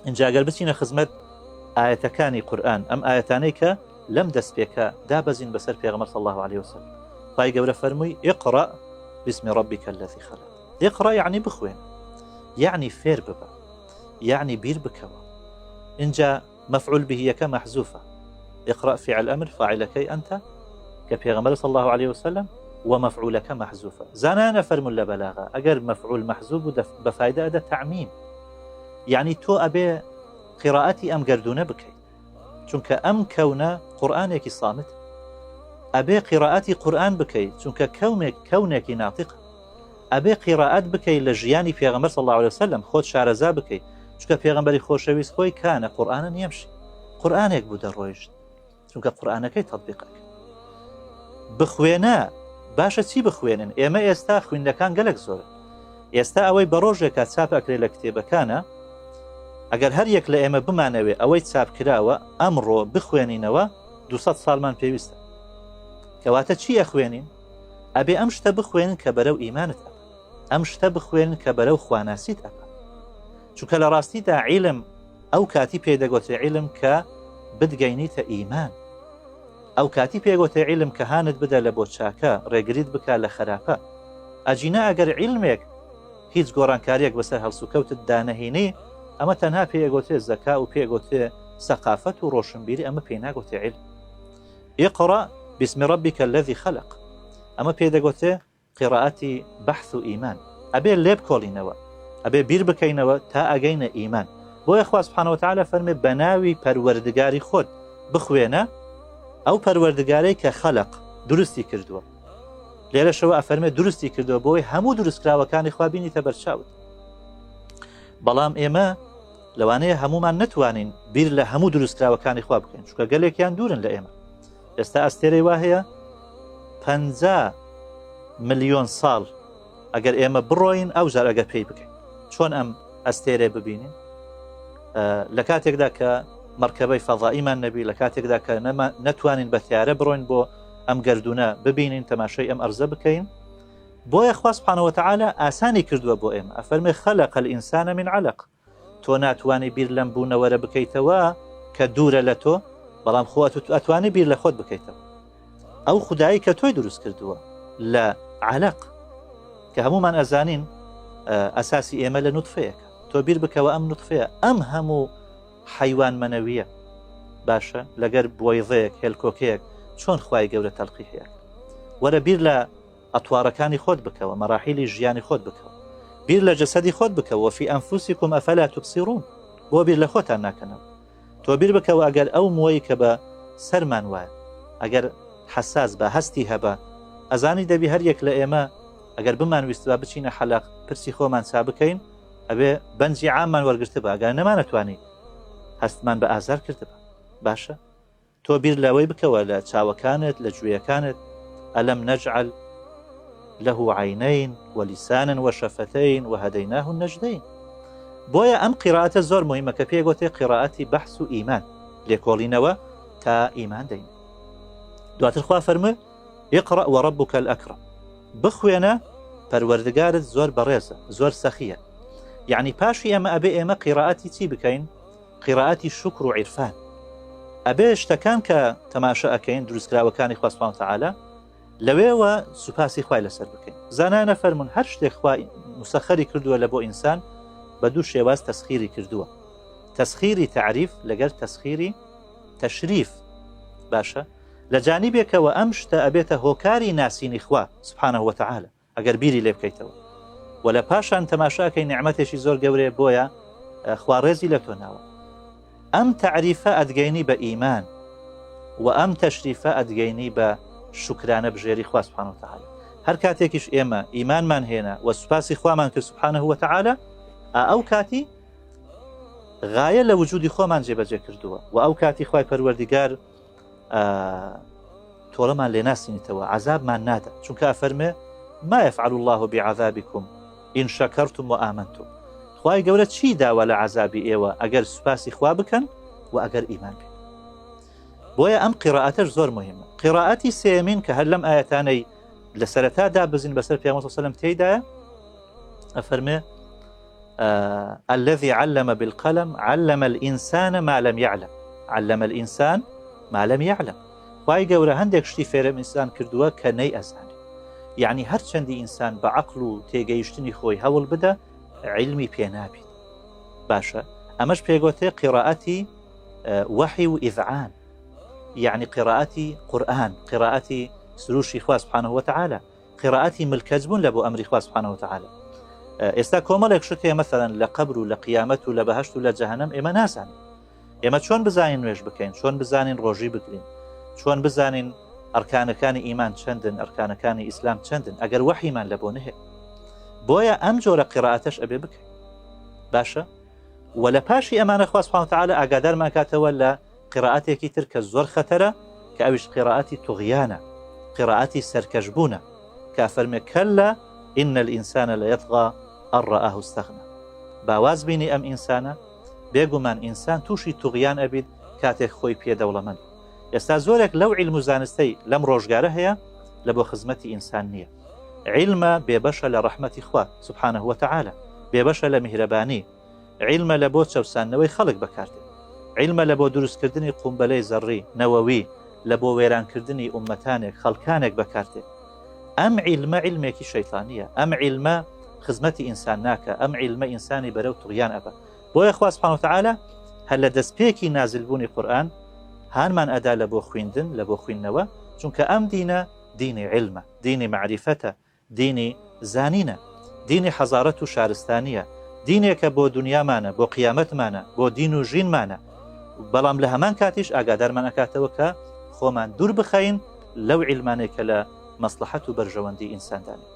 اینجا ئەگەر بچینە خزمەت ئاەتەکانی قورئان ئەم ئاەتانەی کە لەم دەستپێکە دابەزین بەسەر پێغەمبەر صلی الله عليه وسلم خی گەورە فەرمووی اقرأ باسم ربك الذي خلق اقرأ يعني بخوێن يعني فێر ببە يعني بیر بکەوە اینجا مفعول به یەکە محذوفە اقرأ فعل أمر فاعلەکەی أنت کە پێغەمبەر صلی الله عليه وسلم ومفعولەکە محذوفە زانانە فەرمون لە بەلاغە ئەگەر مفعول محذوف بوو بەفایدە ئەدە تعمیم يعني تۆ ئەبێ قراءەتی ئەم گەردونە بکەیت چونکە ئەم کەونە قورئانێکی صامت ئەبێ قراءەتی قورئان بکەیت چونکە کەونێکی ناطق ئەبێ قراءەت بکەیت لە ژیانی پێغەمبەر صلی الله عليه وسلم خۆت شارەزا بکەیت چونکە پێغەمبەری خۆشەویست خۆی کانە قورئانە نیەمشی قورئانێک بوو دەڕۆیشت چونکە قورئانەکەی تەطبیقەکە بخوێنە باشە چی بخوێنن ئێمە ئێستا خوێندەکان گەلێک زۆر ئێستا ئەوەی بە ڕۆژێکە چاپ ئەکرێت لە کتێبەکانە ئەگەر هەر یەک لە ئێمە بمانەوێ ئەوەی چاپ کراوە ئەمڕۆ بخوێنینەوە 200 ساڵمان پێویستە کەواتە چی ئەخوێنین ئەبێ ئەم شتە بخوێنن کە بەرەو ئیمانت ئەبە ئەم شتە بخوێنن کە بەرەو خواناسیت ئەبە چونکە لە ڕاستیدا عیلم ئەو کاتی پێدەگوتێ عیلم کە بتگەینیتە ئیمان ئەو کاتی پێگوتێ عیلم کە هانت بدە لە بۆ چاکە ڕێگریت بکە لە خراپە ئەجینا ئەگەر عیلمێک هیچ گۆڕانکاریەک بەسەر هەڵسوکەوتت دانەهێنی ئەمە تەنها پێگوتێ زەکا و پێگوتێ سەقافەت و ڕۆشنبیری ئەمە پێی ناگوتێ عیلم اقرأ باسم ربك الذي خلق ئەمە پێدەگوتێ قراءەتی بەحث و ئیمان ئەبێ لێ بکۆڵینەوە ئەبێ بیر بکەینەوە تا ئەگەینە ئیمان بۆیە خوا سبحانه وتعالى فەرمێ بە ناوی پەروەردگاری خۆت بخوێنە ئەو پەروەردگارەی کە خەلق دروستی کردووە لێرەشەوە ئەفەرمێ دروستی کردووە بۆی هەموو دروستکراوەکانی خوا بینیتە بەرچاوت بەڵام ئێمە لەوانەیە هەمومان نەتوانین بیر لە هەموو دروستکراوەکانی خوا بکەین چونکە گەلێکیان دوورن لە ئێمە ئێستا ئەستێرەی وا هەیە 50 ملیۆن ساڵ ئەگەر ئێمە بڕۆین ئەو جار ئەگەر پێی بکەین چۆن ئەم ئەستێرە ببینین لە کاتێکدا کە مەرکەبەی فەضائیمان نەبی لە کاتێکدا کە نەتوانین بە تیارە بڕۆین بۆ ئەم گەردونە ببینین تەماشای ئەم ئەرزە بکەین بۆیە خوا سبحانه وتعالى ئاسانی کردووە بۆ ئێمە ئەفەرمێ خەلق الئینسان من علق تۆ ناتوانی بیر لەم بوونەوەرە بکەیتەوە کە دوورە لە تۆ بەڵام خۆ ئەتوانی بیر لە خۆت بکەیتەوە ئەو خودایی کە تۆی دروست کردووە لە علق کە هەمومان ئەزانین ئەساسی ئێمە لە نوتفەیەکە تۆ بیر بکەوە ئەم نوتفەیە ئەم هەموو حیوان منەویە باشە لەگەر بۆیضەیەک هێلکۆکەیەک چۆن خوای گەورە تەلقی هەیە وەرە بیر لە ئەتوارەکانی خۆت بکەوە مەراحیلی ژیانی خۆت بکەوە بیر لە جەسەدی خۆت بکەوە فی ئەنفوسیکم ئەفەلا تبصیرون بۆ بیر لە خۆتان ناکەنەوە تۆ بیر بکەوە ئەگەر ئەو مووەی کە بە سەرمان وایە ئەگەر حساس بە هەستی هەبە ئەزانی دەبی هەر یەک لە ئێمە ئەگەر بمانویستوا بچینە حەلق پرسی خۆمان چا بکەین ئەبێ بەنجی عاممان وەرگرتە بە ئەگەر نەمانەتوانی هەستمان بە ئازار کردبە باشە تۆ بیر لەوەی بکەوە لە چاوەکانت لە گوێیەکانت ئەلەم نەجعل له عینین ولیسانا وشفتین وهدیناه النجدین بۆیە ئەم قراءەتە زۆر مهمە کە پێگوتێ قراءەتی بەحث و ئیمان لێکۆڵینەوە تا ئیمان دەین دواتر خوا فەرمێ اقرأ وربك الأكرم بخوێنە پەروەردگارت زۆر بەڕێزە زۆر سەخیە یعنی پاشی ئەمە ئەبێ ئێمە قراءەتی چی بکەین قراءەتی شکر و عیرفان ئەبێ شتەکان کە تەماشا ئەکەین دروستکراوەکانی خوا سبحانه وتعالى لەوێوە سوپاسی خوای لەسەر بکەین زانانە فەرمون هەر شتێک خوای مسەخەری کردووە لە بۆ ئینسان بە دوو شێواز تەسخیری کردووە تەسخیری تعریف لەگەر تەسخیری تەشریف باشە لە جانیبێکەوە ئەم شتە ئەبێتە هۆکاری ناسینی خوا سبحانه وتعالى ئەگەر بیری لێ بکەیتەوە و لە پاشان تەماشاکەی نعمەتێکی زۆر گەورەیە بۆیە خوا ڕێزی لە تۆ ناوە ئەم تعریفە ئەدگەینی بە ئیمان و ئەم تەشریفە ئەدگەینی بە شکرانە بژێری خوا سبحانه وتعالى هەر کاتێکیش ئێمە ئیمانمان هێنا و سوپاسی خوامان کرد سبحانه وتعالى ئەو کاتی غایە لە وجودی خۆمان جێبەجێ کردووە و ئەو کاتی خوای پەروەردگار تۆڵەمان لێ ناسینیتەوە عەزابمان نادا چونکە ئەفەرمێ ما يفعل الله بعذابكم إن شكرتم وآمنتم خوای گەورە چی داوە لە عەزابی ئێوە ئەگەر سوپاسی خوا بکەن و ئەگەر ئیمان بێن بۆیە ئەم قراءەتەش زۆر مهمە قراءەتی سێمین کە هەر لەم ئاەتانەی لە سەرەتادا بزین بەسەر پێغەمبەر صلی الله علیه و سەلەم تێیدایە ئەفەرمێ الذي علم بالقلم علم الإنسان ما لم يعلم علم الإنسان ما لم يعلم خی گەورە هەندێک شتی فێرە ئینسان کردووە کە نەی ئەزانێ یعنی هەرچەندی ئینسان بە عەقڵ و تێگەیشتنی خۆی هەوڵ بدە علمی پێنابێت باشە ئەمەش پێگوتێ قراءەتی وحی و ئیذعان يعني قراءتي قرآن قراءتي سروشي خوا سبحانه وتعالى قراءتي ملكزبون لبو أمري خوا سبحانه وتعالى ئێستا کۆمەڵێک شتێ مثلا لە قەبر و لە قیامەت و لە بەهەشت و لە جەهەنەم ئێمە نازانین ئێمە چۆن بزانین نوێژ بکەین چۆن بزانین ڕۆژی بگرین چۆن بزانین ئەرکانەکانی ئیمان چەندن ئەرکانەکانی ئیسلام چەندن ئەگەر وحیمان لە بۆ نهێ بۆیە ئەم جۆرە قراءەتەش ئەبێ بکەین باشە و لە پاشی ئەمانە خوا سبحانه وتعالى ئاگادارمان کاتەوە لە قراءەتێکی تر کە زۆر خەتەرە کە ئەویش قراءەتی توغیانە قراءەتی سەرکەشبوونە کە فەرمێ کەلا إن الإنسان ليطغى أن رآه استغنى باواز بینی ئەم ئینسانە بێگومان ئینسان تووشی توغیان ئەبیت کاتێک خۆی پێدەوڵەمەند ئێستا زۆرێک لەو عیلم و زانستەی لەم ڕۆژگارە هەیە لە بۆ خزمەتی ئینسان نییە عیلمە بێبەشە لە ڕەحمەتی خوا سبحانه وتعالى بێبەشە لە میهرەبانی عیلمە لە بۆ چەوسانەوەی خەڵک بەکاردێت عیلمە لە بۆ دروستکردنی قومبەلەی زەڕی نەوەوی لە بۆ وێرانکردنی ئومەتانێک خەڵکانێک بەکاردێت ئەم عیلمە عیلمێکی شەیطانیە ئەم عیلمە خزمەتی ئینسان ناکە ئەم عیلمە ئینسانی بەرەو توغیان ئەبە بۆیە خوا سبحانه وتعالى هەر لە دەستپێکی نازلبوونی قورئان هانمان ئەدا لە بۆ خوێندن لە بۆ خوێندنەوە چونکە ئەم دینە دینی عیلمە دینی معریفەتە دینی زانینە دینی حەزارەت و شارستانیە دینێکە بۆ دنیامانە بۆ قیامەتمانە بۆ دین و ژینمانە بەڵام لە هەمان کاتیش ئاگادارمان ئەکاتەوە کە خۆمان دوور بخەین لەو عیلمانێک کە لە مەسلحەت و بەرژەوەندی ئینساندانە